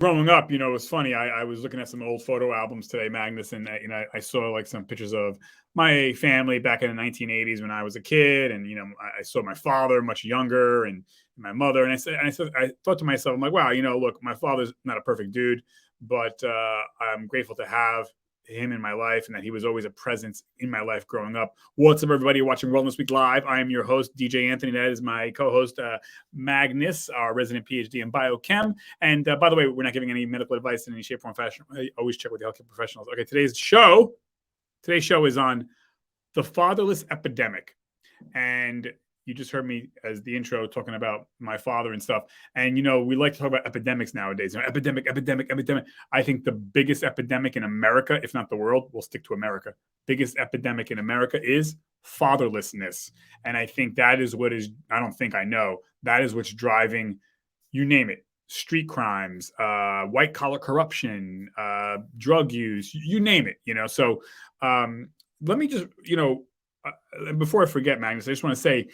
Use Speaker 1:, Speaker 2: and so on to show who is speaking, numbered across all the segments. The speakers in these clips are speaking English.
Speaker 1: growing up, it was funny. I was looking at some old photo albums today, Magnus, and I saw like some pictures of my family back in the 1980s when I was a kid, and I saw my father much younger, and my mother, and I thought to myself, I'm like, wow, look, my father's not a perfect dude, but I'm grateful to have him in my life and that he was always a presence in my life growing up. What's up, everybody watching Wellness Week Live? I am your host, DJ Anthony. That is my co-host, Magnus, our resident PhD in biochem. And by the way, we're not giving any medical advice in any shape, form, fashion. I always check with the healthcare professionals. Okay, today's show is on the fatherless epidemic. And you just heard me as the intro talking about my father and stuff. And, we like to talk about epidemics nowadays. Epidemic. I think the biggest epidemic in America, if not the world, we'll stick to America. Biggest epidemic in America is fatherlessness. And I think that is I know, that is what's driving, you name it, street crimes, white collar corruption, drug use, you name it, So let me just, before I forget, Magnus, I just want to say,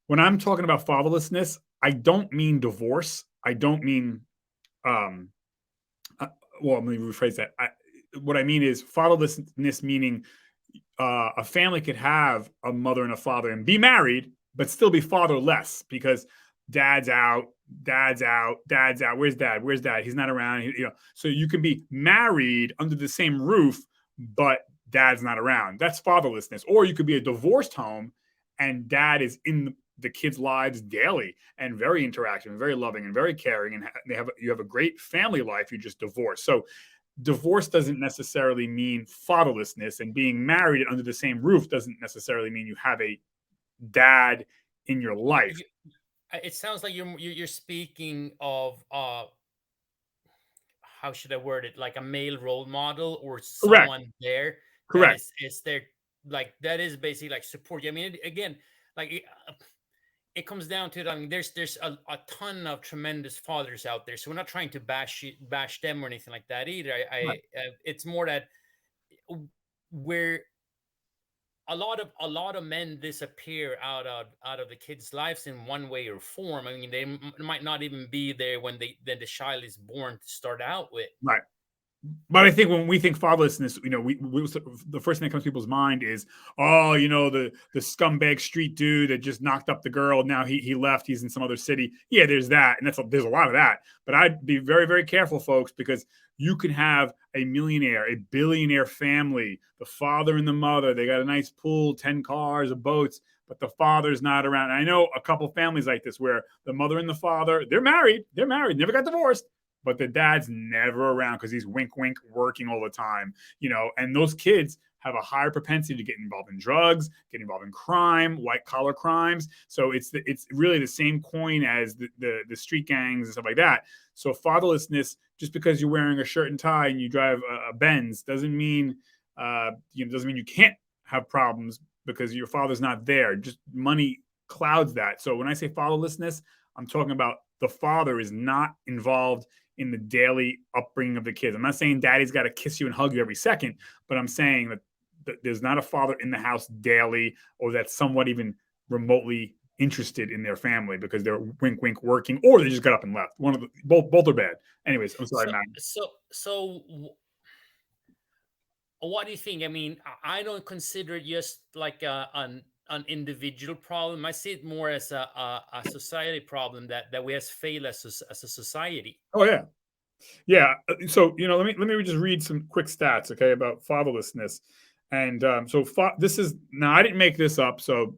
Speaker 1: when I'm talking about fatherlessness, I don't mean divorce. I don't mean, well, let me rephrase that. What I mean is fatherlessness, meaning a family could have a mother and a father and be married, but still be fatherless because dad's out. Where's dad? He's not around. So you can be married under the same roof, but dad's not around. That's fatherlessness. Or you could be a divorced home and dad is in the kids' lives daily and very interactive and very loving and very caring. And you have a great family life. You just divorced. So divorce doesn't necessarily mean fatherlessness, and being married under the same roof doesn't necessarily mean you have a dad in your life.
Speaker 2: It sounds like you're speaking of how should I word it? Like a male role model or someone there that
Speaker 1: Correct.
Speaker 2: is there, like that is basically like support. I mean, again, like it comes down to it. I mean, there's a ton of tremendous fathers out there, so we're not trying to bash them or anything like that either. It's more that where a lot of men disappear out of the kids' lives in one way or form. I mean, they might not even be there when the child is born to start out with.
Speaker 1: Right. But I think when we think fatherlessness, the first thing that comes to people's mind is, the scumbag street dude that just knocked up the girl. Now he left. He's in some other city. Yeah, there's that, and there's a lot of that. But I'd be very, very careful, folks, because you can have a millionaire, a billionaire family, the father and the mother. They got a nice pool, 10 cars, boats, but the father's not around. And I know a couple families like this where the mother and the father, they're married, never got divorced, but the dad's never around because he's wink, working all the time, and those kids have a higher propensity to get involved in drugs, get involved in crime, white collar crimes. So it's really the same coin as the street gangs and stuff like that. So fatherlessness, just because you're wearing a shirt and tie and you drive a Benz, doesn't mean you can't have problems because your father's not there. Just money clouds that. So when I say fatherlessness, I'm talking about the father is not involved in the daily upbringing of the kids. I'm not saying daddy's got to kiss you and hug you every second, but I'm saying that there's not a father in the house daily, or that's somewhat even remotely interested in their family because they're wink working, or they just got up and left. Both are bad. Anyways, I'm sorry, Matt.
Speaker 2: So what do you think? I mean, I don't consider it just like an individual problem. I see it more as a society problem that we have failed as a society.
Speaker 1: Oh yeah. So let me just read some quick stats, okay, about fatherlessness. And this is, now I didn't make this up. So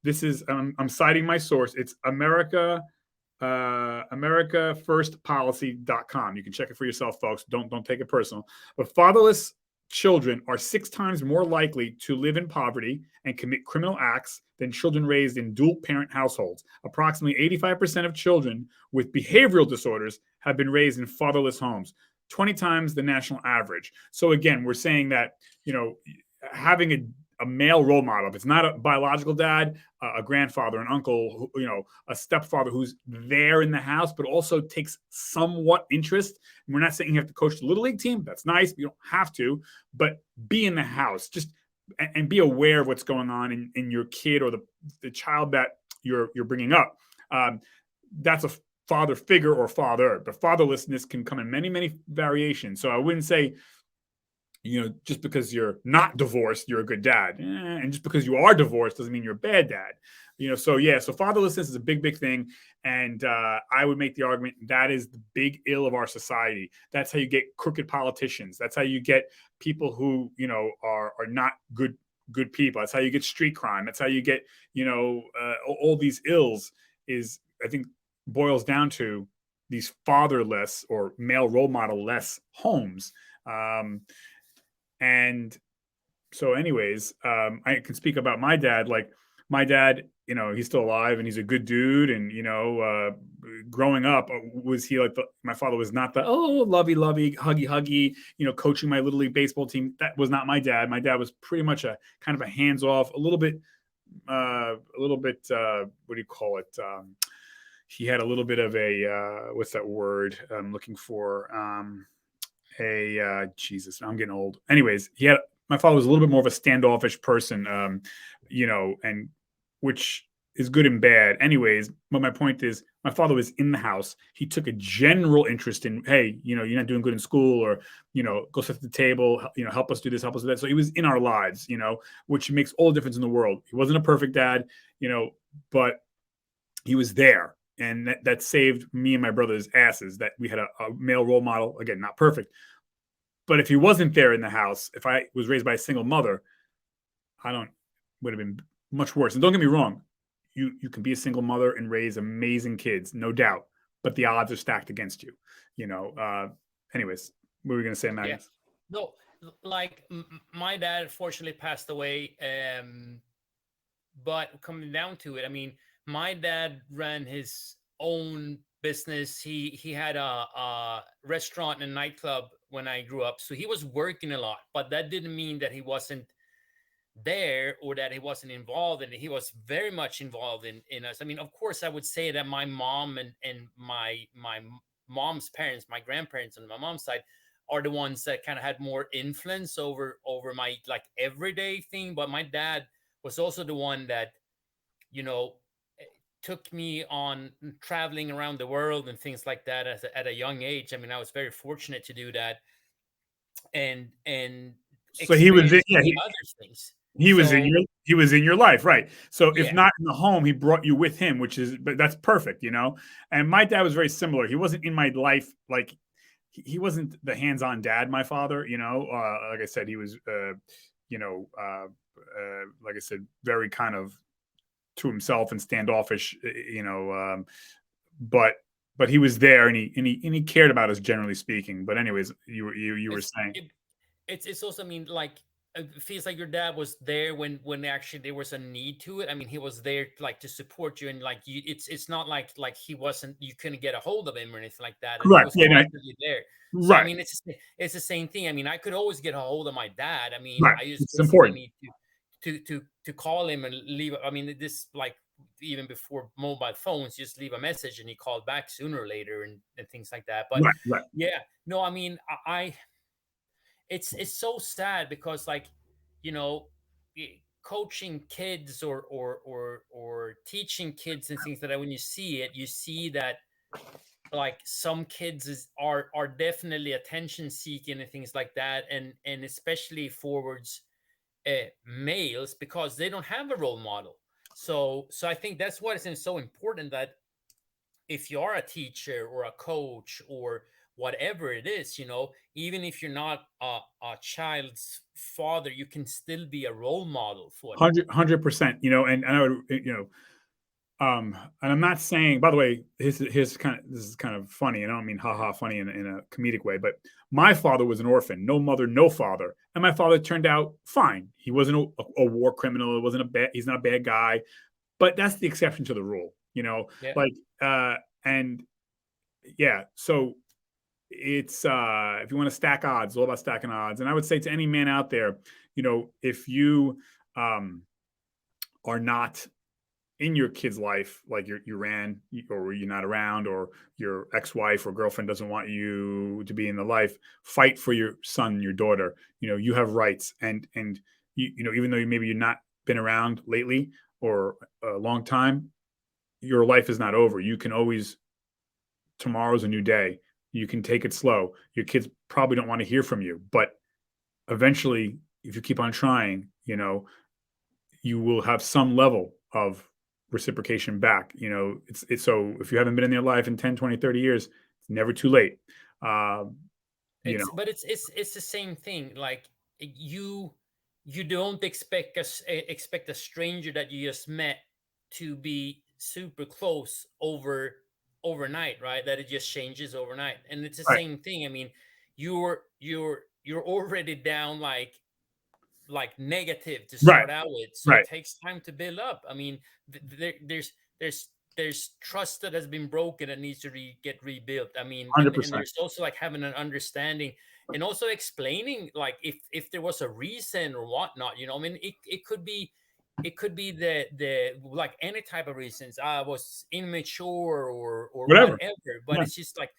Speaker 1: this is I'm citing my source. It's AmericaFirstPolicy.com. You can check it for yourself, folks. Don't take it personal. But fatherless children are 6 times more likely to live in poverty and commit criminal acts than children raised in dual parent households. Approximately 85% of children with behavioral disorders have been raised in fatherless homes, 20 times the national average. So again, we're saying that, having a male role model, if it's not a biological dad, a grandfather, an uncle, a stepfather who's there in the house, but also takes somewhat interest. And we're not saying you have to coach the little league team. That's nice. You don't have to, but be in the house, just and be aware of what's going on in your kid or the child that you're bringing up. That's father figure or father, but fatherlessness can come in many, many variations. So I wouldn't say, just because you're not divorced, you're a good dad. And just because you are divorced doesn't mean you're a bad dad. So yeah, so fatherlessness is a big, big thing. And I would make the argument that is the big ill of our society. That's how you get crooked politicians. That's how you get people who, are not good people. That's how you get street crime. That's how you get, all these ills is, I think, boils down to these fatherless or male role model less homes. And so, anyways, I can speak about my dad. Like my dad, he's still alive and he's a good dude. And growing up, was he like my father was not the lovey, huggy, coaching my little league baseball team. That was not my dad. My dad was pretty much a kind of a hands off, a little bit. What do you call it? He had a little bit of a what's that word I'm looking for? Jesus, I'm getting old. Anyways, my father was a little bit more of a standoffish person, and which is good and bad. Anyways, but my point is, my father was in the house. He took a general interest in, hey, you're not doing good in school, or go sit at the table, help us do this, help us do that. So he was in our lives, which makes all the difference in the world. He wasn't a perfect dad, but he was there. And that saved me and my brother's asses, that we had a male role model. Again, not perfect. But if he wasn't there in the house, if I was raised by a single mother, would have been much worse. And don't get me wrong, you can be a single mother and raise amazing kids, no doubt. But the odds are stacked against you. Anyways, what were we going to say, Magnus?
Speaker 2: Yeah. No, like my dad fortunately passed away. But coming down to it, I mean, my dad ran his own business. He had a restaurant and nightclub when I grew up, so he was working a lot. But that didn't mean that he wasn't there or that he wasn't involved in it. He was very much involved in us. I mean, of course, I would say that my mom and my mom's parents, my grandparents on my mom's side, are the ones that kind of had more influence over my like everyday thing. But my dad was also the one that, took me on traveling around the world and things like that at a young age. I mean, I was very fortunate to do that and
Speaker 1: so he was
Speaker 2: experience many other things.
Speaker 1: He was in your life, right? So if
Speaker 2: Yeah.
Speaker 1: not in the home, he brought you with him, but that's perfect, And my dad was very similar. He wasn't in my life, like he wasn't the hands-on dad. My father, like I said, he was, like I said, very kind of to himself and standoffish, but he was there and he cared about us, generally speaking. But anyways, you were saying
Speaker 2: It's also, I mean, like it feels like your dad was there when actually there was a need to it. I mean, he was there like to support you, and like you, it's not like he wasn't, you couldn't get a hold of him or anything like that. And he
Speaker 1: correct,
Speaker 2: was
Speaker 1: yeah,
Speaker 2: constantly there. So I
Speaker 1: right,
Speaker 2: mean, it's the same thing. I mean, I could always get a hold of my dad. I mean,
Speaker 1: right.
Speaker 2: I just
Speaker 1: It's
Speaker 2: basically
Speaker 1: important,
Speaker 2: need to call him and leave. I mean, this like even before mobile phones, just leave a message and he called back sooner or later and things like that. But
Speaker 1: right.
Speaker 2: yeah, no, I mean, it's so sad because like, you know coaching kids or teaching kids and things like that, when you see it, you see that like some kids are definitely attention seeking and things like that, and especially forwards males, because they don't have a role model. So I think that's what is so important, that if you are a teacher or a coach or whatever it is, even if you're not a child's father, you can still be a role model for them.
Speaker 1: 100%, and I would, and I'm not saying, by the way, this is kind of funny, and I don't mean haha funny in a comedic way, but my father was an orphan, no mother, no father, and my father turned out fine. He wasn't a war criminal. He's not a bad guy, but that's the exception to the rule,
Speaker 2: Yeah.
Speaker 1: like, and yeah, so it's if you want to stack odds, it's all about stacking odds. And I would say to any man out there, if you are not in your kid's life, like you ran, or you're not around, or your ex-wife or girlfriend doesn't want you to be in the life, fight for your son, your daughter. You have rights, and even though maybe you're not been around lately or a long time, your life is not over. You can always tomorrow's a new day. You can take it slow. Your kids probably don't want to hear from you, but eventually, if you keep on trying, you will have some level of reciprocation back. It's so if you haven't been in their life in 10, 20, 30 years, it's never too late. Um, you know,
Speaker 2: It's the same thing. Like you you don't expect a stranger that you just met to be super close overnight, right? That it just changes overnight. And it's the
Speaker 1: right,
Speaker 2: same thing. I mean, you're already down like negative to
Speaker 1: right,
Speaker 2: start out with, so it
Speaker 1: right,
Speaker 2: takes time to build up. I mean, there's there's trust that has been broken that needs to get rebuilt. I mean,
Speaker 1: hundred
Speaker 2: and
Speaker 1: percent.
Speaker 2: there's also like having an understanding and also explaining like if there was a reason or whatnot. I mean, it could be the like any type of reasons. I was immature or
Speaker 1: Whatever.
Speaker 2: whatever, but
Speaker 1: Yeah,
Speaker 2: it's just like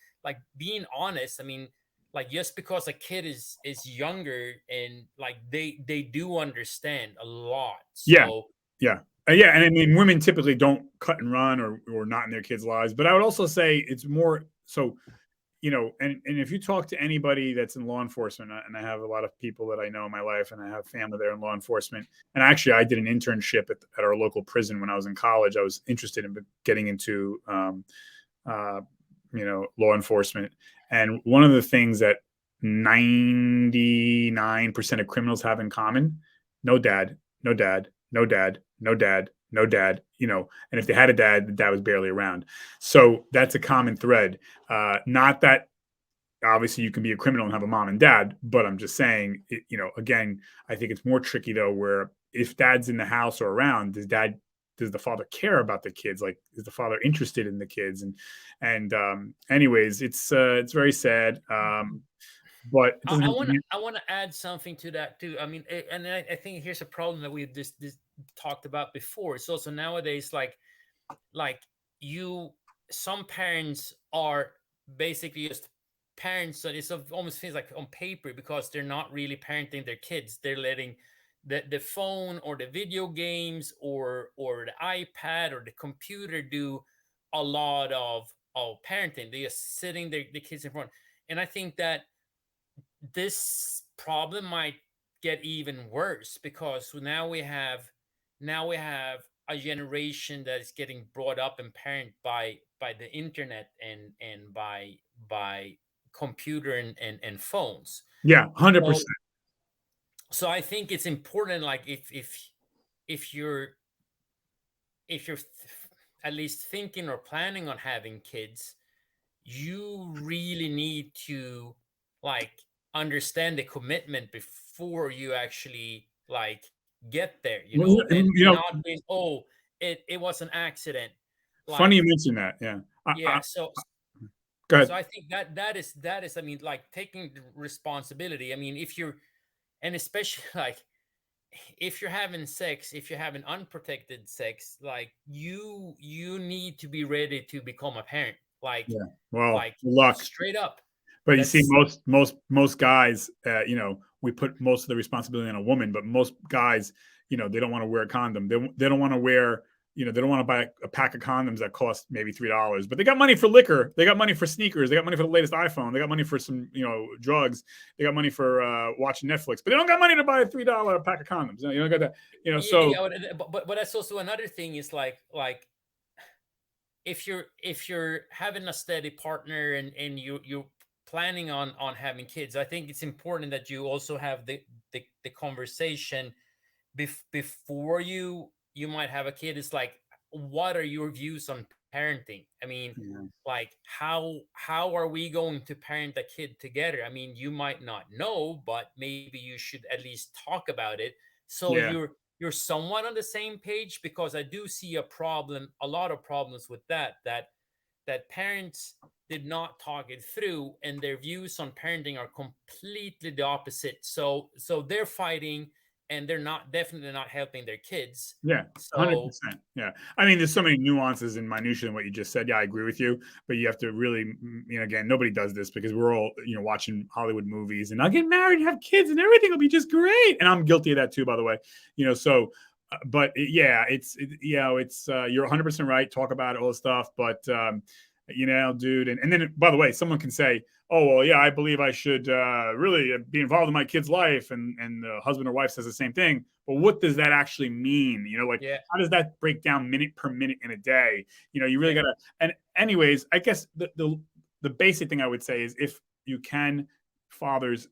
Speaker 2: being honest. I mean, like just because a kid is younger and like they do understand a lot,
Speaker 1: yeah,
Speaker 2: so
Speaker 1: yeah, yeah. And I mean, women typically don't cut and run or not in their kids' lives. But I would also say it's more so. And if you talk to anybody that's in law enforcement, and I have a lot of people that I know in my life, and I have family there in law enforcement. And actually, I did an internship at our local prison when I was in college. I was interested in getting into, uh, law enforcement. And one of the things that 99% of criminals have in common: no dad, no dad, no dad, no dad, no dad. And if they had a dad, the dad was barely around. So that's a common thread. Not that obviously you can be a criminal and have a mom and dad, but I'm just saying, again, I think it's more tricky though, where if dad's in the house or around, does the father care about the kids? Like, is the father interested in the kids? And anyways, it's very sad. But it doesn't
Speaker 2: I
Speaker 1: have
Speaker 2: want
Speaker 1: to
Speaker 2: to
Speaker 1: be.
Speaker 2: I want to add something to that too. I mean, and I think here's a problem that we've this talked about before. It's also nowadays like you some parents are basically just parents that it's almost feels like on paper because they're not really parenting their kids. They're letting the phone or the video games or the iPad or the computer do a lot of parenting. They're just sitting the kids in front. And I think that this problem might get even worse because now we have a generation that is getting brought up and parented by the internet and by computer and phones.
Speaker 1: Yeah, 100%.
Speaker 2: So so I think it's important, like if you're at least thinking or planning on having kids, you really need to like understand the commitment before you actually like get there,
Speaker 1: Well,
Speaker 2: and not being, oh, it was an accident.
Speaker 1: funny
Speaker 2: Like,
Speaker 1: you mentioned that. Yeah.
Speaker 2: yeah, so
Speaker 1: Go
Speaker 2: so
Speaker 1: ahead.
Speaker 2: I think that is I mean, like taking the responsibility. I mean, if you're and especially like if you're having sex, if you're having unprotected sex, like you need to be ready to become a parent,
Speaker 1: Yeah. Well,
Speaker 2: like
Speaker 1: good luck.
Speaker 2: straight up.
Speaker 1: But you see,
Speaker 2: That's
Speaker 1: most guys, we put most of the responsibility on a woman. But most guys, they don't want to wear a condom. They don't want to wear, they don't want to buy a pack of condoms that cost maybe $3. But they got money for liquor. They got money for sneakers. They got money for the latest iPhone. They got money for some, drugs. They got money for watching Netflix. But they don't got money to buy a $3 pack of condoms. You don't got that. So
Speaker 2: yeah, but that's also another thing is like if you're having a steady partner and you're planning on having kids, I think it's important that you also have the conversation before you might have a kid. It's like, what are your views on parenting? I mean,
Speaker 1: yeah,
Speaker 2: like how are we going to parent a kid together? I mean, you might not know, but maybe you should at least talk about it so
Speaker 1: yeah,
Speaker 2: you're somewhat on the same page, because I do see a lot of problems with that parents did not talk it through, and their views on parenting are completely the opposite. So they're fighting, and they're not definitely not helping their kids.
Speaker 1: yeah,
Speaker 2: So
Speaker 1: 100%. Yeah. I mean, there's so many nuances and minutiae in what you just said. Yeah, I agree with you. But you have to really, again, nobody does this because we're all, watching Hollywood movies and I'll get married and have kids and everything will be just great. And I'm guilty of that too, by the way. So, but yeah, it's you're 100% right. Talk about all this stuff. But, dude. And then, by the way, someone can say, oh, well, yeah, I believe I should really be involved in my kid's life. And the husband or wife says the same thing. But what does that actually mean? Like,
Speaker 2: Yeah.
Speaker 1: how does that break down minute per minute in a day? You really
Speaker 2: Yeah.
Speaker 1: got to. And anyways, I guess the basic thing I would say is, if you can, fathers,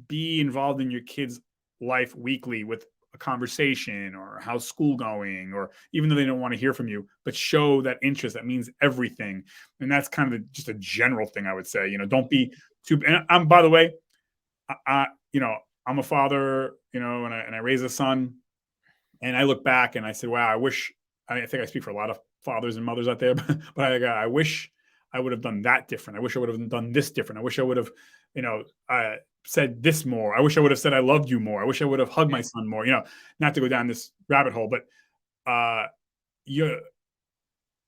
Speaker 1: be involved in your kids' life weekly with a conversation, or how's school going, or even though they don't want to hear from you, but show that interest. That means everything. And that's kind of just a general thing I would say. Don't be too. And I'm, by the way, I'm a father, and I raise a son, and I look back and I said, wow, I think I speak for a lot of fathers and mothers out there, but I wish I would have done that different. I wish I would have done this different. I wish I would have, said this more. I wish I would have said I loved you more. I wish I would have hugged my
Speaker 2: Yeah.
Speaker 1: son more. Not to go down this rabbit hole, but you,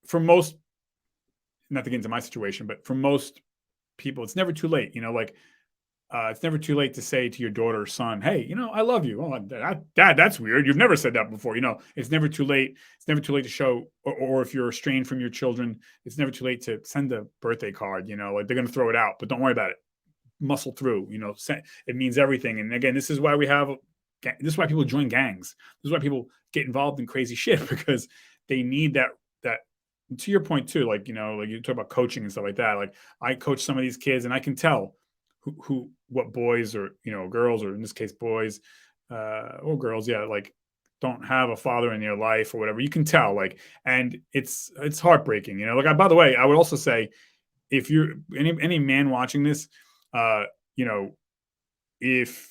Speaker 1: for most, not to get into my situation, but for most people, it's never too late. It's never too late to say to your daughter or son, hey, I love you. Oh, Dad, that's weird. You've never said that before. It's never too late. It's never too late to show, or if you're estranged from your children, it's never too late to send a birthday card. Like, they're going to throw it out, but don't worry about it. Muscle through. It means everything. And again, this is why people join gangs. This is why people get involved in crazy shit, because they need that. To your point too, like you talk about coaching and stuff like that. Like, I coach some of these kids, and I can tell what boys, or girls, or in this case boys, or girls, yeah, like, don't have a father in their life or whatever. You can tell, like, and it's heartbreaking. Like, by the way, I would also say, if you're any man watching this, uh, if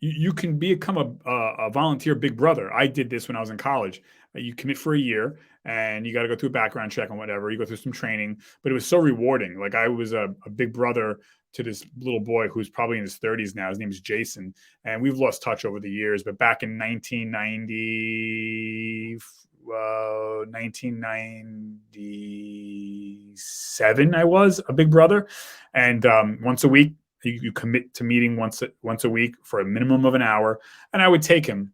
Speaker 1: you can become a volunteer big brother. I did this when I was in college. You commit for a year, and you got to go through a background check and whatever. You go through some training, but it was so rewarding. Like, I was a big brother to this little boy who's probably in his 30s now. His name is Jason, and we've lost touch over the years. But back in 1997, I was a big brother, and once a week, you commit to meeting once a week for a minimum of an hour. And I would take him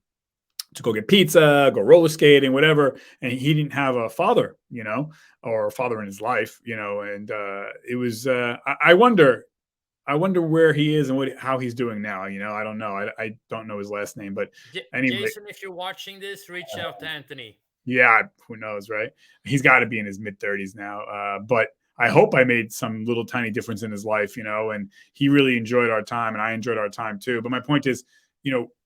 Speaker 1: to go get pizza, go roller skating, whatever. And he didn't have a father, or a father in his life, and it was, I wonder where he is and how he's doing now. I don't know. I don't know his last name, but anyway.
Speaker 2: Jason, if you're watching this, reach out to Anthony.
Speaker 1: Yeah, who knows, right? He's got to be in his mid-30s now. But I hope I made some little tiny difference in his life, and he really enjoyed our time, and I enjoyed our time too. But my point is,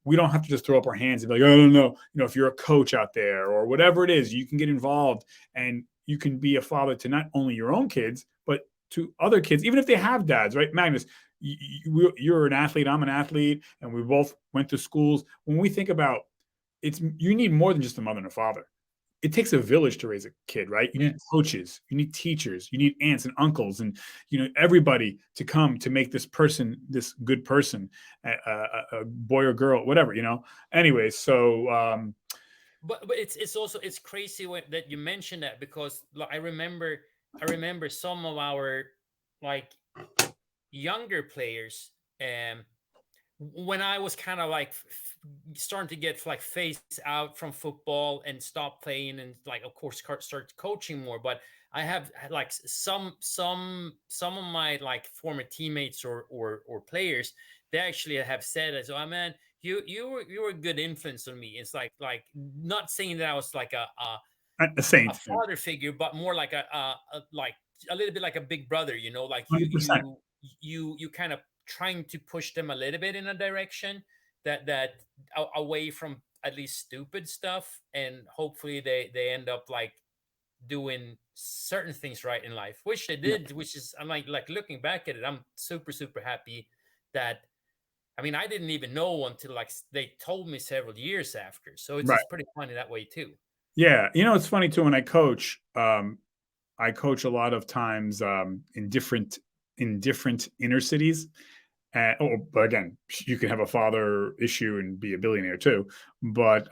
Speaker 1: we don't have to just throw up our hands and be like, oh, no. If you're a coach out there or whatever it is, you can get involved, and you can be a father to not only your own kids, but to other kids, even if they have dads, right? Magnus, you're an athlete, I'm an athlete, and we both went to schools. When we think about you need more than just a mother and a father. It takes a village to raise a kid, right? You need coaches, you need teachers, you need aunts and uncles, and everybody to come to make this person this good person, a boy or girl, whatever. Anyway, so
Speaker 2: but it's crazy that you mentioned that, because I remember some of our, like, younger players, when I was kind of like starting to get like phased out from football and stop playing, and like, of course, start coaching more. But I have like some of my like former teammates or players, they actually have said as, oh man, you were a good influence on me. It's like not saying that I was like a
Speaker 1: saint,
Speaker 2: father figure, but more like like a little bit like a big brother, like
Speaker 1: 100%.
Speaker 2: you kind of trying to push them a little bit in a direction that away from at least stupid stuff, and hopefully they end up like doing certain things right in life, which they did. Which is, I'm like looking back at it, I'm super happy that, I mean, I didn't even know until like they told me several years after. So it's pretty funny that way too.
Speaker 1: Yeah, it's funny too when I coach. I coach a lot of times in different inner cities. But again, you can have a father issue and be a billionaire too. But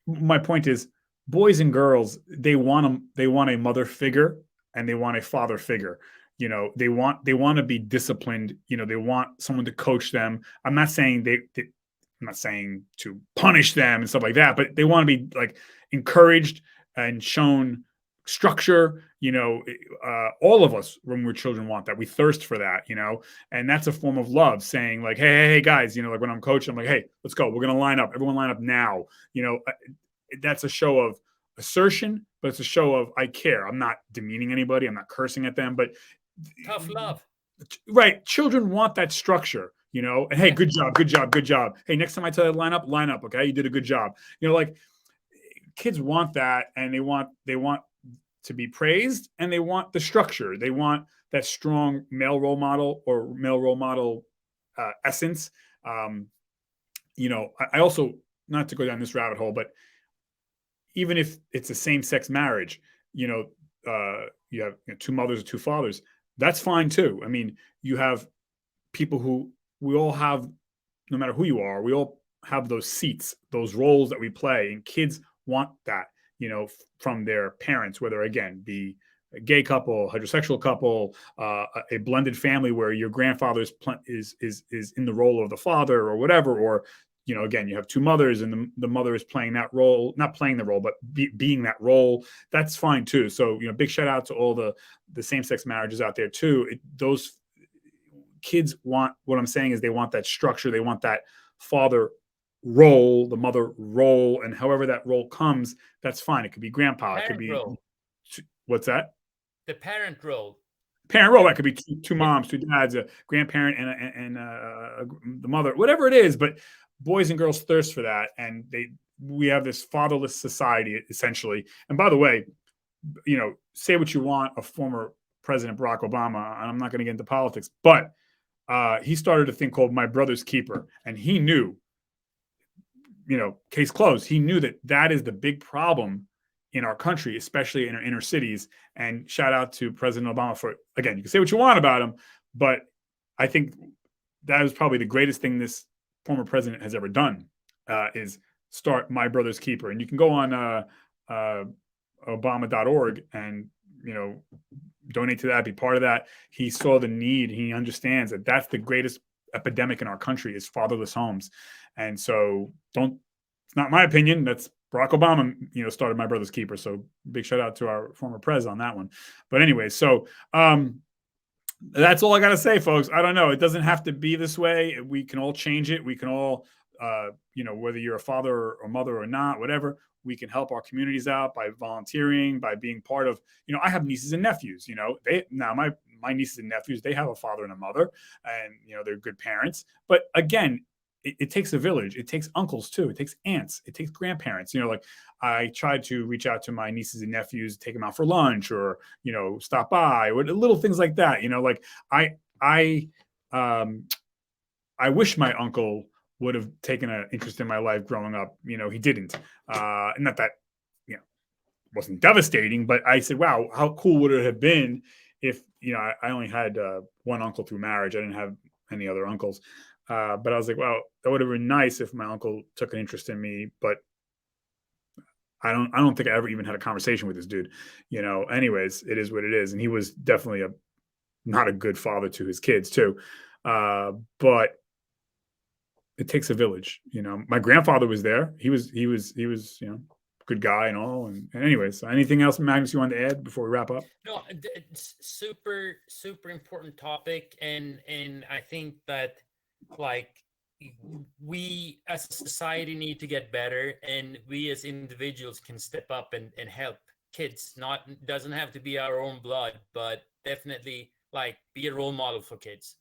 Speaker 1: my point is, boys and girls, they want a mother figure, and they want a father figure. They want to be disciplined. They want someone to coach them. I'm not saying I'm not saying to punish them and stuff like that, but they want to be like encouraged and shown structure, all of us when we're children want that. We thirst for that, and that's a form of love, saying like, hey guys, like when I'm coaching, I'm like, hey, let's go. We're going to line up. Everyone line up now. That's a show of assertion, but it's a show of I care. I'm not demeaning anybody. I'm not cursing at them, but
Speaker 2: Tough love.
Speaker 1: right. Children want that structure, and hey,
Speaker 2: Yeah.
Speaker 1: good job, good job, good job. Hey, next time I tell you to line up. Okay. You did a good job. Like kids want that, and they want to be praised, and they want the structure. They want that strong male role model or male role model essence. I also, not to go down this rabbit hole, but even if it's a same-sex marriage, you have two mothers or two fathers, that's fine too. I mean, you have people who we all have, no matter who you are, we all have those seats, those roles that we play, and kids want that, from their parents, whether again be a gay couple, heterosexual couple, a blended family where your grandfather is in the role of the father or whatever, or again, you have two mothers and the mother is playing that role, not playing the role, but being that role. That's fine too. So, big shout out to all the same-sex marriages out there too. Those kids want, what I'm saying is they want that structure. They want that father role, the mother role, and however that role comes, that's fine. It could be grandpa. It could be,
Speaker 2: Role.
Speaker 1: what's that?
Speaker 2: The parent role.
Speaker 1: Parent role. That could be two moms, two dads, a grandparent, and the mother, whatever it is. But boys and girls thirst for that, and we have this fatherless society essentially. And by the way, say what you want of former President Barack Obama, and I'm not going to get into politics, but he started a thing called My Brother's Keeper, and he knew, case closed. He knew that is the big problem in our country, especially in our inner cities. And shout out to President Obama for, again, you can say what you want about him, but I think that is probably the greatest thing this former president has ever done, is start My Brother's Keeper. And you can go on obama.org and, donate to that, be part of that. He saw the need. He understands that that's the greatest epidemic in our country is fatherless homes. And so it's not my opinion. That's Barack Obama, started My Brother's Keeper. So big shout out to our former pres on that one. But anyway, so that's all I got to say, folks. I don't know. It doesn't have to be this way. We can all change it. We can all, whether you're a father or mother or not, whatever, we can help our communities out by volunteering, by being part of, I have nieces and nephews, my nieces and nephews, they have a father and a mother, and, they're good parents. But again, it takes a village. It takes uncles too. It takes aunts. It takes grandparents. Like I tried to reach out to my nieces and nephews, take them out for lunch, or stop by, or little things like that. Like I wish my uncle would have taken an interest in my life growing up. He didn't. Not that wasn't devastating, but I said, wow, how cool would it have been if I only had one uncle through marriage. I didn't have any other uncles. But I was like, well, that would have been nice if my uncle took an interest in me, but I don't think I ever even had a conversation with this dude, anyways, it is what it is. And he was definitely not a good father to his kids too. But it takes a village, my grandfather was there. He was, good guy and all. And anyways, so anything else, Magnus, you wanted to add before we wrap up?
Speaker 2: No, it's super, super important topic. And I think that, like, we as a society need to get better, and we as individuals can step up and help kids. Doesn't have to be our own blood, but definitely like be a role model for kids.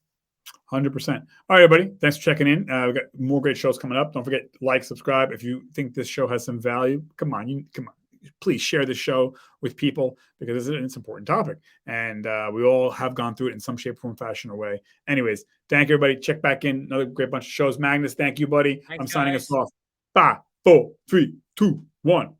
Speaker 1: 100%. All right, everybody. Thanks for checking in. We've got more great shows coming up. Don't forget, like, subscribe. If you think this show has some value, come on. Please share this show with people, because it's an important topic. And we all have gone through it in some shape, form, fashion, or way. Anyways, thank you, everybody. Check back in. Another great bunch of shows. Magnus, thank you, buddy.
Speaker 2: Thanks,
Speaker 1: I'm signing
Speaker 2: guys.
Speaker 1: us off. 5, 4, 3, 2, 1.